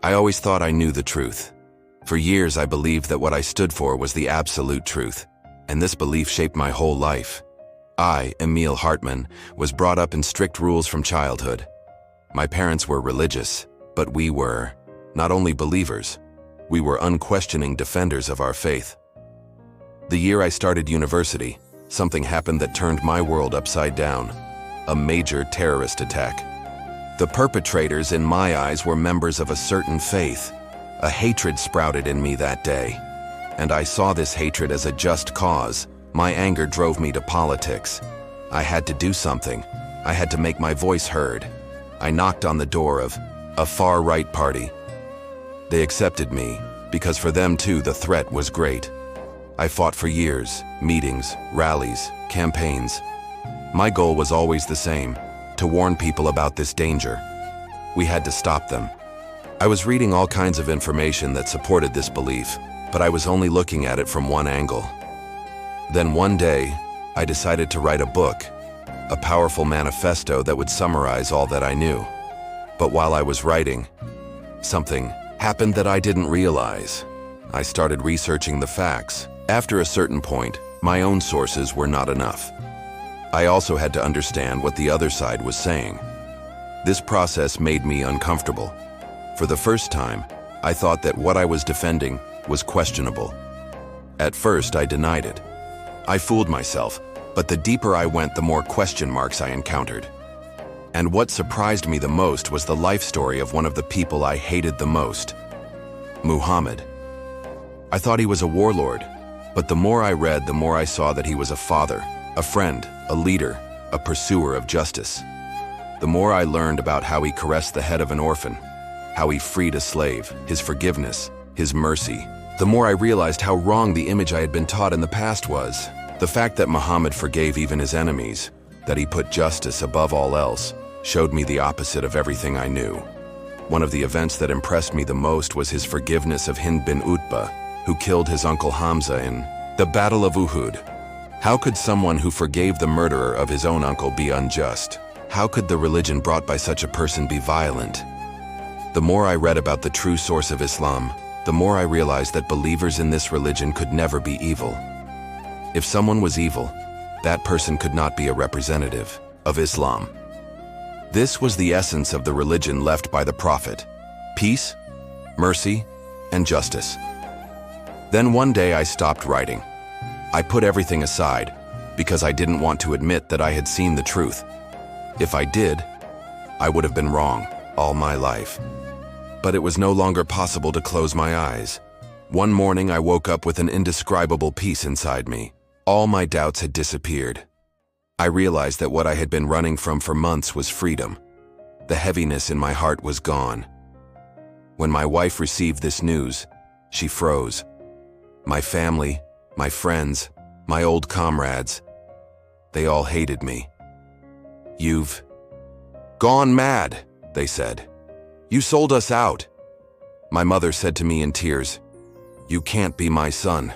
I always thought I knew the truth. For years, I believed that what I stood for was the absolute truth, and this belief shaped my whole life. I, Emil Hartmann, was brought up in strict rules from childhood. My parents were religious, but we were not only believers, we were unquestioning defenders of our faith. The year I started university, something happened that turned my world upside down. A major terrorist attack. The perpetrators, in my eyes, were members of a certain faith. A hatred sprouted in me that day, and I saw this hatred as a just cause. My anger drove me to politics. I had to do something. I had to make my voice heard. I knocked on the door of a far-right party. They accepted me, because for them too the threat was great. I fought for years, meetings, rallies, campaigns. My goal was always the same, to warn people about this danger. We had to stop them. I was reading all kinds of information that supported this belief, but I was only looking at it from one angle. Then one day, I decided to write a book, a powerful manifesto that would summarize all that I knew. But while I was writing, something happened that I didn't realize. I started researching the facts. After a certain point, my own sources were not enough. I also had to understand what the other side was saying. This process made me uncomfortable. For the first time, I thought that what I was defending was questionable. At first, I denied it. I fooled myself, but the deeper I went, the more question marks I encountered. And what surprised me the most was the life story of one of the people I hated the most, Muhammad. I thought he was a warlord, but the more I read, the more I saw that he was a father, a friend, a leader, a pursuer of justice. The more I learned about how he caressed the head of an orphan, how he freed a slave, his forgiveness, his mercy, the more I realized how wrong the image I had been taught in the past was. The fact that Muhammad forgave even his enemies, that he put justice above all else, showed me the opposite of everything I knew. One of the events that impressed me the most was his forgiveness of Hind bin Utbah, who killed his uncle Hamza in the Battle of Uhud. How could someone who forgave the murderer of his own uncle be unjust? How could the religion brought by such a person be violent? The more I read about the true source of Islam, the more I realized that believers in this religion could never be evil. If someone was evil, that person could not be a representative of Islam. This was the essence of the religion left by the Prophet: peace, mercy, and justice. Then one day I stopped writing. I put everything aside because I didn't want to admit that I had seen the truth. If I did, I would have been wrong all my life. But it was no longer possible to close my eyes. One morning I woke up with an indescribable peace inside me. All my doubts had disappeared. I realized that what I had been running from for months was freedom. The heaviness in my heart was gone. When my wife received this news, she froze. My family, my friends, my old comrades, they all hated me. "You've gone mad," they said. "You sold us out." My mother said to me in tears, "You can't be my son."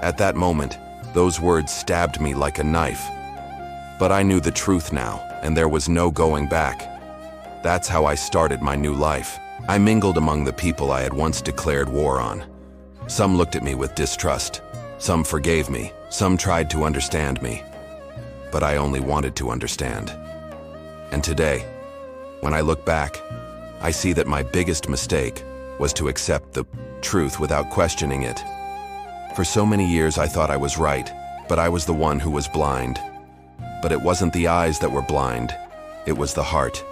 At that moment, those words stabbed me like a knife. But I knew the truth now, and there was no going back. That's how I started my new life. I mingled among the people I had once declared war on. Some looked at me with distrust. Some forgave me. Some tried to understand me. But I only wanted to understand. And today, when I look back, I see that my biggest mistake was to accept the truth without questioning it. For so many years I thought I was right, but I was the one who was blind. But it wasn't the eyes that were blind, it was the heart.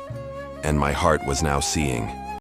And my heart was now seeing.